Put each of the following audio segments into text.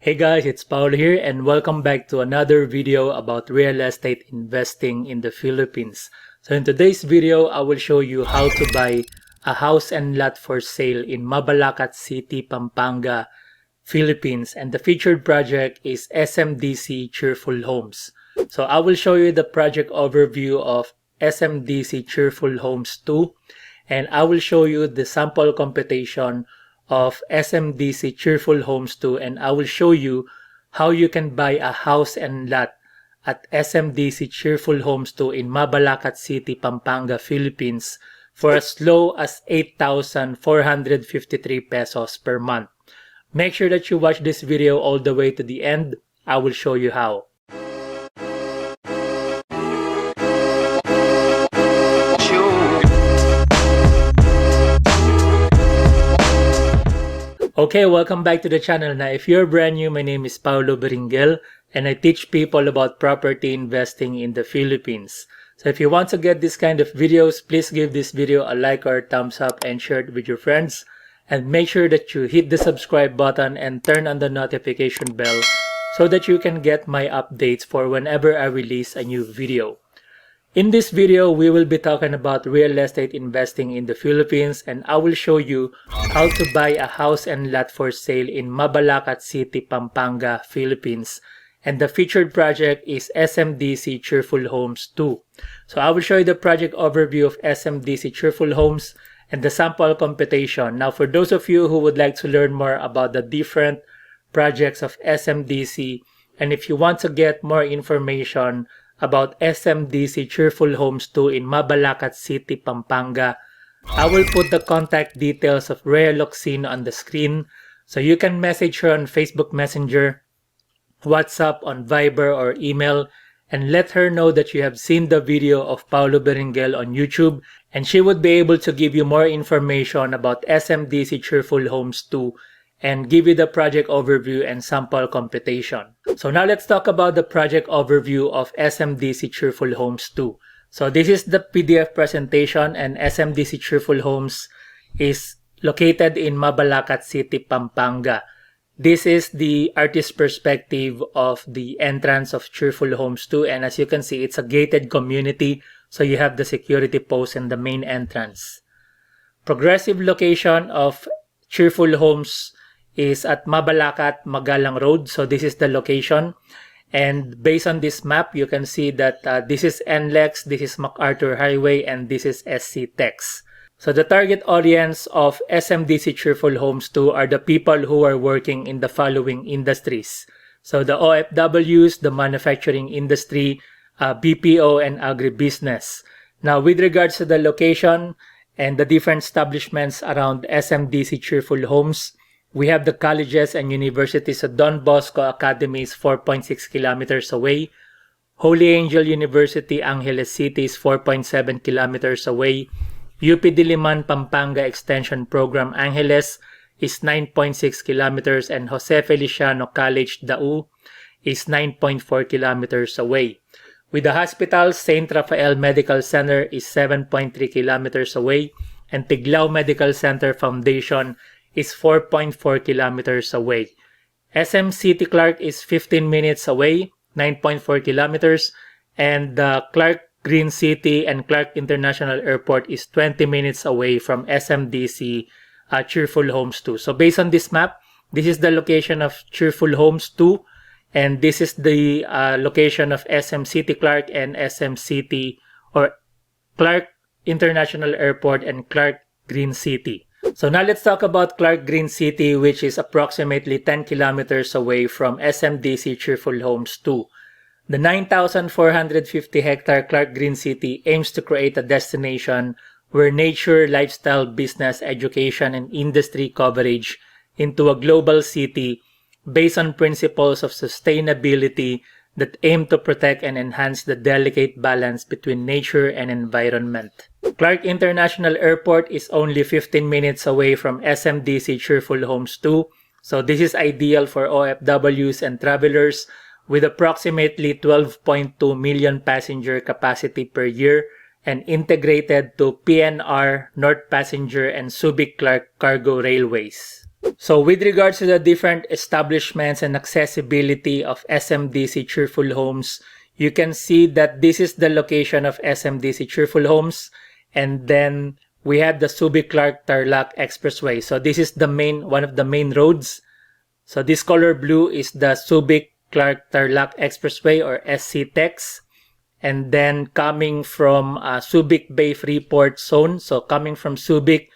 Hey guys, it's Paolo here and welcome back to another video about real estate investing in the Philippines. So in today's video, I will show you how to buy a house and lot for sale in Mabalacat City, Pampanga, Philippines, and the featured project is SMDC Cheerful Homes. So I will show you the project overview of SMDC Cheerful Homes 2 and I will show you the sample computation of SMDC Cheerful Homes 2 and I will show you how you can buy a house and lot at SMDC Cheerful Homes 2 in Mabalacat City, Pampanga, Philippines for as low as 8,453 pesos per month. Make sure that you watch this video all the way to the end. I will show you how. Okay, welcome back to the channel. Now, if you're brand new, my name is Paolo Beringuel and I teach people about property investing in the Philippines. So if you want to get this kind of videos, please give this video a like or a thumbs up and share it with your friends. And make sure that you hit the subscribe button and turn on the notification bell so that you can get my updates for whenever I release a new video. In this video, we will be talking about real estate investing in the Philippines and I will show you how to buy a house and lot for sale in Mabalacat City, Pampanga, Philippines. And the featured project is SMDC Cheerful Homes 2. So I will show you the project overview of SMDC Cheerful Homes and the sample computation. Now for those of you who would like to learn more about the different projects of SMDC and if you want to get more information about SMDC Cheerful Homes 2 in Mabalacat City, Pampanga, I will put the contact details of Rhea Locsin on the screen so you can message her on Facebook Messenger, WhatsApp, on Viber or email and let her know that you have seen the video of Paolo Beringuel on YouTube and she would be able to give you more information about SMDC Cheerful Homes 2 and give you the project overview and sample computation. So now let's talk about the project overview of SMDC Cheerful Homes 2. So this is the PDF presentation and SMDC Cheerful Homes is located in Mabalacat City, Pampanga. This is the artist perspective of the entrance of Cheerful Homes 2 and as you can see, it's a gated community so you have the security post in the main entrance. Progressive location of Cheerful Homes is at Mabalacat Magalang Road. So this is the location. And based on this map, you can see that this is NLEX, this is MacArthur Highway, and this is SC Tex. So the target audience of SMDC Cheerful Homes 2 are the people who are working in the following industries. So the OFWs, the manufacturing industry, BPO, and agribusiness. Now with regards to the location and the different establishments around SMDC Cheerful Homes, we have the colleges and universities. So Don Bosco Academy is 4.6 kilometers away. Holy Angel University, Angeles City is 4.7 kilometers away. UP Diliman Pampanga Extension Program, Angeles is 9.6 kilometers and Jose Feliciano College, Dau is 9.4 kilometers away. With the hospital, St. Rafael Medical Center is 7.3 kilometers away and Tiglao Medical Center Foundation is 4.4 kilometers away. SM City Clark is 15 minutes away, 9.4 kilometers, and Clark Green City and Clark International Airport is 20 minutes away from SMDC Cheerful Homes 2. So based on this map, this is the location of Cheerful Homes 2, and this is the location of SM City Clark and SM City or Clark International Airport and Clark Green City. So now let's talk about Clark Green City, which is approximately 10 kilometers away from SMDC Cheerful Homes 2. The 9,450 hectare Clark Green City aims to create a destination where nature, lifestyle, business, education, and industry coverage into a global city based on principles of sustainability that aim to protect and enhance the delicate balance between nature and environment. Clark International Airport is only 15 minutes away from SMDC Cheerful Homes 2, so this is ideal for OFWs and travelers with approximately 12.2 million passenger capacity per year and integrated to PNR, North Passenger, and Subic Clark Cargo Railways. So with regards to the different establishments and accessibility of SMDC Cheerful Homes, you can see that this is the location of SMDC Cheerful Homes, and then we have the Subic-Clark-Tarlac Expressway. So this is the one of the main roads. So this color blue is the Subic-Clark-Tarlac Expressway, or SCTEX. And then coming from Subic Bay Freeport Zone, so coming from Subic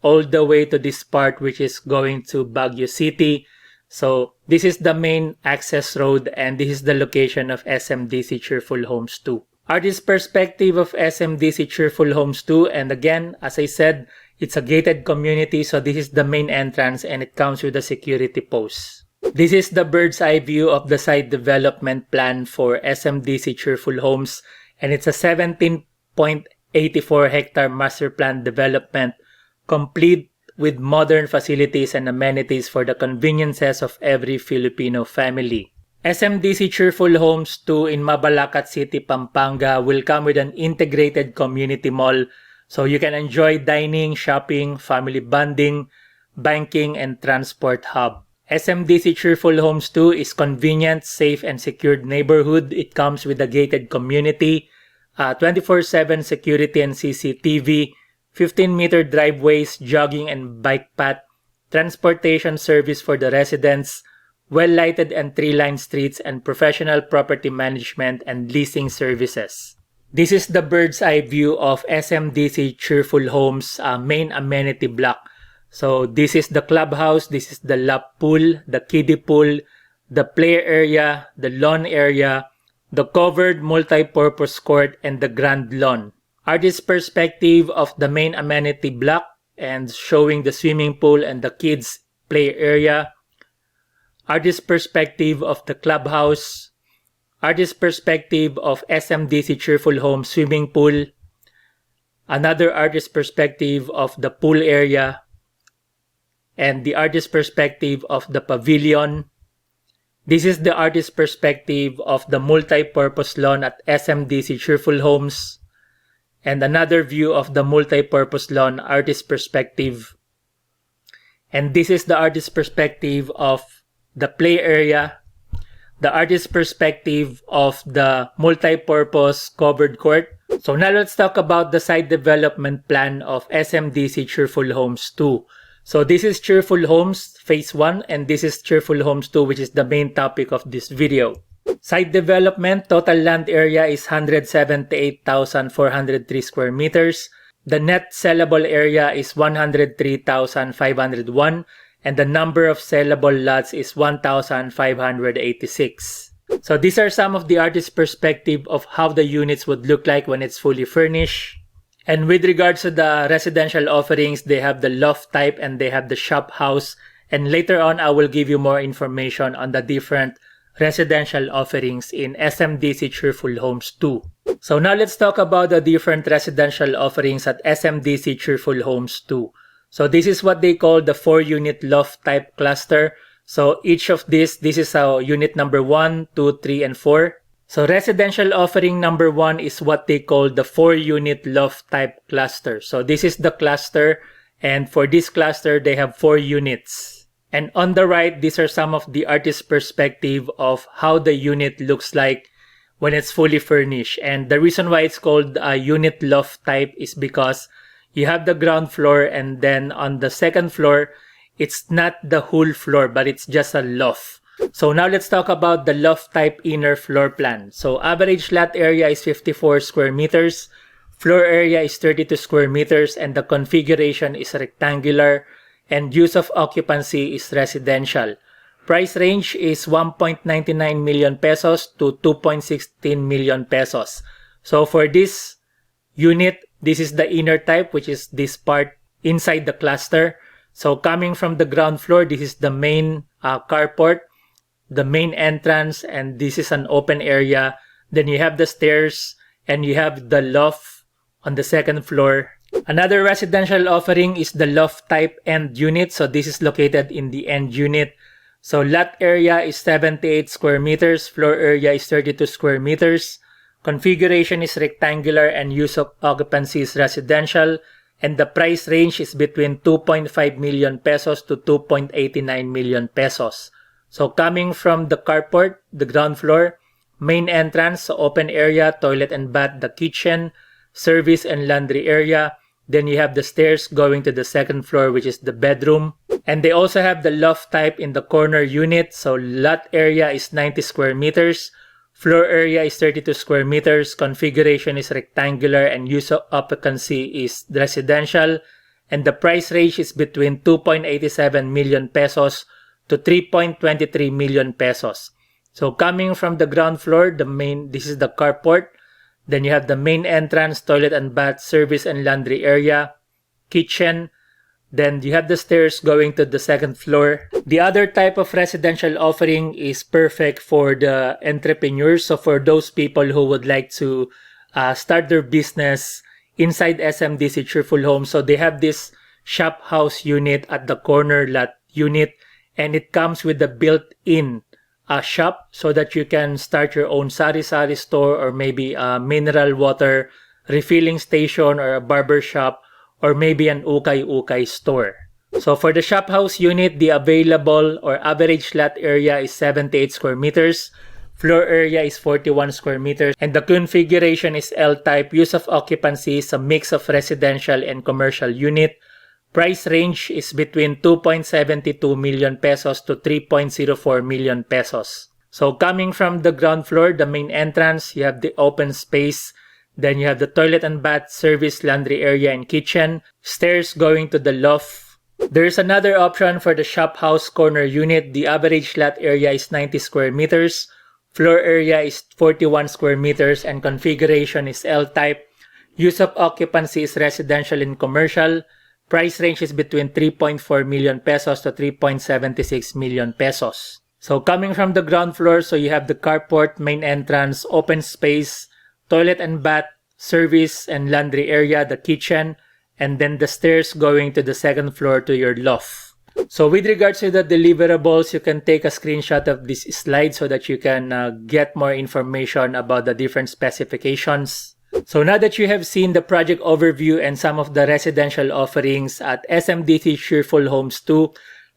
all the way to this part, which is going to Baguio City. So this is the main access road, and this is the location of SMDC Cheerful Homes 2. Artist perspective of SMDC Cheerful Homes 2, and again, as I said, it's a gated community, so this is the main entrance and it comes with a security post. This is the bird's eye view of the site development plan for SMDC Cheerful Homes, and it's a 17.84 hectare master plan development, complete with modern facilities and amenities for the conveniences of every Filipino family. SMDC Cheerful Homes 2 in Mabalacat City, Pampanga will come with an integrated community mall, so you can enjoy dining, shopping, family bonding, banking, and transport hub. SMDC Cheerful Homes 2 is convenient, safe, and secured neighborhood. It comes with a gated community, 24/7 security and CCTV, 15-meter driveways, jogging and bike path, transportation service for the residents, well-lighted and tree-lined streets, and professional property management and leasing services. This is the bird's eye view of SMDC Cheerful Homes main amenity block. So this is the clubhouse, this is the lap pool, the kiddie pool, the play area, the lawn area, the covered multi-purpose court, and the grand lawn. Artist perspective of the main amenity block and showing the swimming pool and the kids play area. Artist perspective of the clubhouse. Artist perspective of SMDC Cheerful Home swimming pool. Another artist perspective of the pool area. And the artist perspective of the pavilion. This is the artist perspective of the multi-purpose lawn at SMDC Cheerful Homes. And another view of the multi-purpose lawn, artist perspective. And this is the artist perspective of the play area, the artist perspective of the multi-purpose covered court. So now let's talk about the site development plan of SMDC Cheerful Homes 2. So this is Cheerful Homes Phase 1 and this is Cheerful Homes 2, which is the main topic of this video. Site development, total land area is 178,403 square meters. The net sellable area is 103,501 and the number of sellable lots is 1,586. So these are some of the artist's perspective of how the units would look like when it's fully furnished. And with regards to the residential offerings, they have the loft type and they have the shop house. And later on, I will give you more information on the different residential offerings in SMDC Cheerful Homes 2. So now let's talk about the different residential offerings at SMDC Cheerful Homes 2. So this is what they call the 4-unit loft type cluster. So each of this is our unit number 1, 2, 3, and 4. So residential offering number 1 is what they call the 4-unit loft type cluster. So this is the cluster, and for this cluster, they have 4 units. And on the right, these are some of the artist's perspective of how the unit looks like when it's fully furnished. And the reason why it's called a unit loft type is because you have the ground floor, and then on the second floor, it's not the whole floor, but it's just a loft. So now let's talk about the loft type inner floor plan. So average lot area is 54 square meters, floor area is 32 square meters, and the configuration is rectangular, and use of occupancy is residential. Price range is 1.99 million pesos to 2.16 million pesos. So for this unit, this is the inner type, which is this part inside the cluster. So coming from the ground floor, this is the main carport, the main entrance, and this is an open area. Then you have the stairs and you have the loft on the second floor. Another residential offering is the loft type end unit. So this is located in the end unit. So lot area is 78 square meters, floor area is 32 square meters. Configuration is rectangular and use of occupancy is residential. and the price range is between 2.5 million pesos to 2.89 million pesos. So coming from the carport, the ground floor, main entrance, open area, toilet and bath, the kitchen, service and laundry area. Then you have the stairs going to the second floor, which is the bedroom. And they also have the loft type in the corner unit. So lot area is 90 square meters. Floor area is 32 square meters. Configuration is rectangular and use of occupancy is residential. And the price range is between 2.87 million pesos to 3.23 million pesos. So coming from the ground floor, this is the carport. Then you have the main entrance, toilet and bath, service and laundry area, kitchen. Then you have the stairs going to the second floor. The other type of residential offering is perfect for the entrepreneurs. So for those people who would like to start their business inside SMDC Cheerful Homes. So they have this shop house unit at the corner lot unit, and it comes with the built-in shop so that you can start your own sari-sari store, or maybe a mineral water refilling station, or a barber shop, or maybe an ukay-ukay store. So for the shop house unit, the available or average lot area is 78 square meters. Floor area is 41 square meters. And the configuration is L-type. Use of occupancy is a mix of residential and commercial unit. Price range is between 2.72 million pesos to 3.04 million pesos. So coming from the ground floor, the main entrance, you have the open space. Then you have the toilet and bath, service, laundry area, and kitchen. Stairs going to the loft. There is another option for the shop house corner unit. The average lot area is 90 square meters. Floor area is 41 square meters and configuration is L-type. Use of occupancy is residential and commercial. Price range is between 3.4 million pesos to 3.76 million pesos. So coming from the ground floor, so you have the carport, main entrance, open space, toilet and bath, service and laundry area, the kitchen, and then the stairs going to the second floor to your loft. So with regards to the deliverables, you can take a screenshot of this slide so that you can get more information about the different specifications. So now that you have seen the project overview and some of the residential offerings at SMDC Cheerful Homes 2,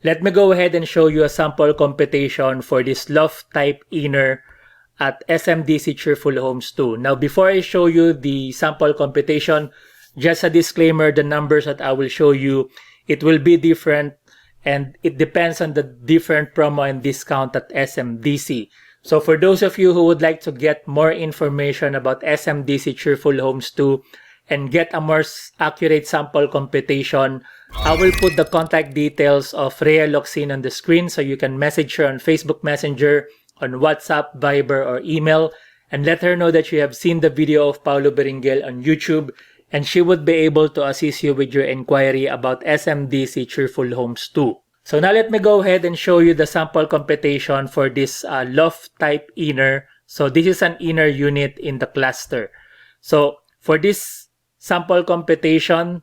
let me go ahead and show you a sample computation for this loft type inner at SMDC Cheerful Homes 2. Now before I show you the sample computation, just a disclaimer, the numbers that I will show you, it will be different and it depends on the different promo and discount at SMDC. So for those of you who would like to get more information about SMDC Cheerful Homes 2 and get a more accurate sample computation, I will put the contact details of Rhea Locsin on the screen so you can message her on Facebook Messenger, on WhatsApp, Viber, or email, and let her know that you have seen the video of Paolo Beringuel on YouTube, and she would be able to assist you with your inquiry about SMDC Cheerful Homes 2. So now let me go ahead and show you the sample computation for this loft type inner. So this is an inner unit in the cluster. So for this sample computation,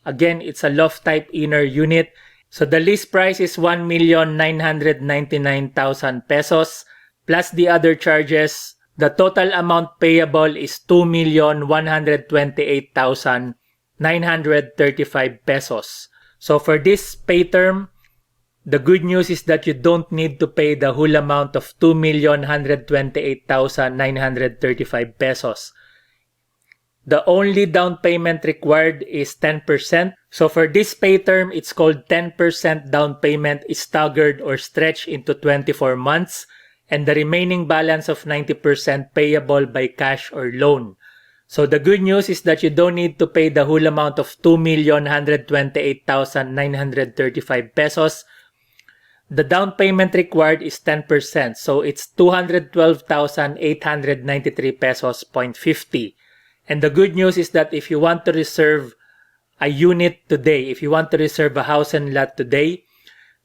again, it's a loft type inner unit. So the list price is 1,999,000 pesos plus the other charges. The total amount payable is 2,128,935 pesos. So for this pay term, the good news is that you don't need to pay the whole amount of 2,128,935 pesos. The only down payment required is 10%. So for this pay term, it's called 10% down payment is staggered or stretched into 24 months. And the remaining balance of 90% payable by cash or loan. So the good news is that you don't need to pay the whole amount of 2,128,935 pesos. The down payment required is 10%. So it's 212,893 pesos 0.50. And the good news is that if you want to reserve a unit today, if you want to reserve a house and lot today,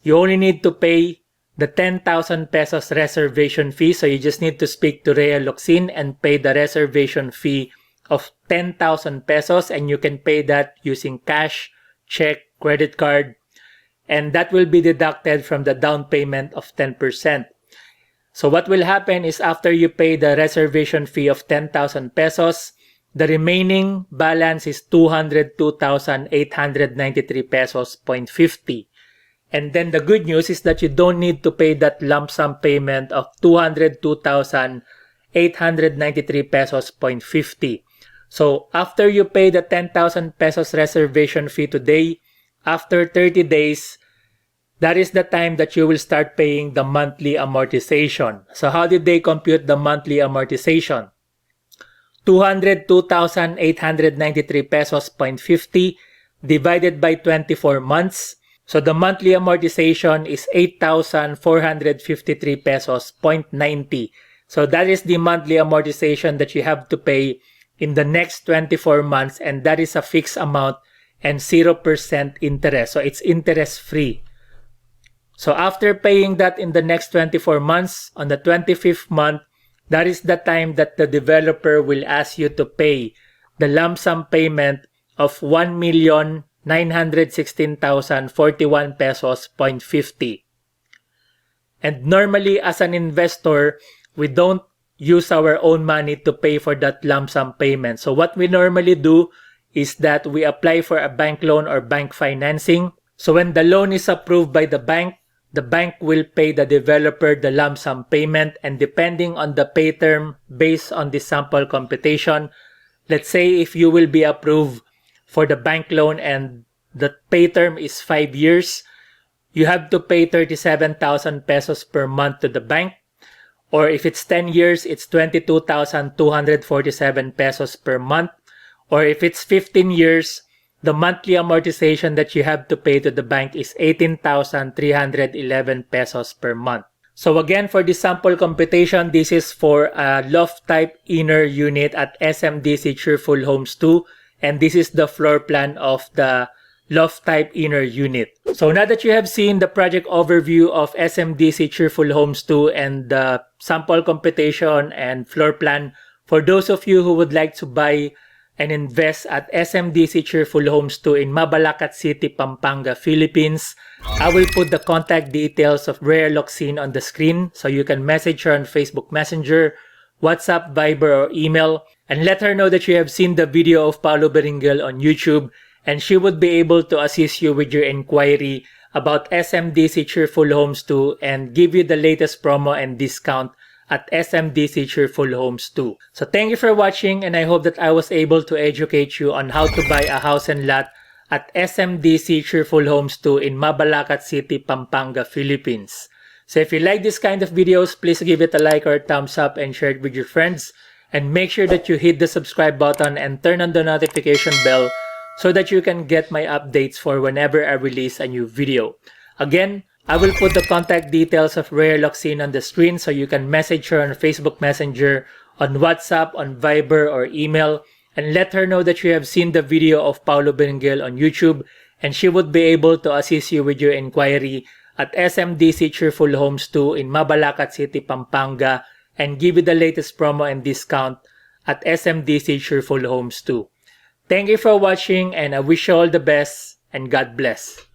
you only need to pay the 10,000 pesos reservation fee. So you just need to speak to Rhea Locsin and pay the reservation fee of 10,000 pesos. And you can pay that using cash, check, credit card. And that will be deducted from the down payment of 10%. So what will happen is after you pay the reservation fee of 10,000 pesos, The remaining balance is 202,893 pesos 0.50. And then the good news is that you don't need to pay that lump sum payment of 202,893 pesos 0.50. So after you pay the 10,000 pesos reservation fee today, after 30 days, that is the time that you will start paying the monthly amortization. So how did they compute the monthly amortization? 202,893 pesos 0.50 divided by 24 months. So the monthly amortization is 8,453 pesos 0.90. So that is the monthly amortization that you have to pay in the next 24 months, and that is a fixed amount and 0% interest. So it's interest free. So after paying that in the next 24 months, on the 25th month, that is the time that the developer will ask you to pay the lump sum payment of 1,916,041 pesos 0.50. And normally as an investor, we don't use our own money to pay for that lump sum payment. So what we normally do is that we apply for a bank loan or bank financing. So when the loan is approved by the bank will pay the developer the lump sum payment, and depending on the pay term based on the sample computation, let's say if you will be approved for the bank loan and the pay term is 5 years, you have to pay 37,000 pesos per month to the bank. Or if it's 10 years, it's 22,247 pesos per month. Or if it's 15 years, the monthly amortization that you have to pay to the bank is 18,311 pesos per month. So again, for the sample computation, this is for a loft type inner unit at SMDC Cheerful Homes 2. And this is the floor plan of the loft type inner unit. So now that you have seen the project overview of SMDC Cheerful Homes 2 and the sample computation and floor plan, for those of you who would like to buy and invest at SMDC Cheerful Homes 2 in Mabalacat City, Pampanga, Philippines, I will put the contact details of Rhea Locsin on the screen, so you can message her on Facebook Messenger, WhatsApp, Viber, or email, and let her know that you have seen the video of Paolo Beringuel on YouTube, and she would be able to assist you with your inquiry about SMDC Cheerful Homes 2 and give you the latest promo and discount at SMDC Cheerful Homes 2. So thank you for watching, and I hope that I was able to educate you on how to buy a house and lot at SMDC Cheerful Homes 2 in Mabalacat City, Pampanga, Philippines. So if you like this kind of videos, please give it a like or a thumbs up and share it with your friends. And make sure that you hit the subscribe button and turn on the notification bell so that you can get my updates for whenever I release a new video. Again, I will put the contact details of Rhea Locsin on the screen, so you can message her on Facebook Messenger, on WhatsApp, on Viber, or email, and let her know that you have seen the video of Paolo Beringuel on YouTube, and she would be able to assist you with your inquiry at SMDC Cheerful Homes 2 in Mabalacat City, Pampanga, and give you the latest promo and discount at SMDC Cheerful Homes 2. Thank you for watching, and I wish you all the best, and God bless.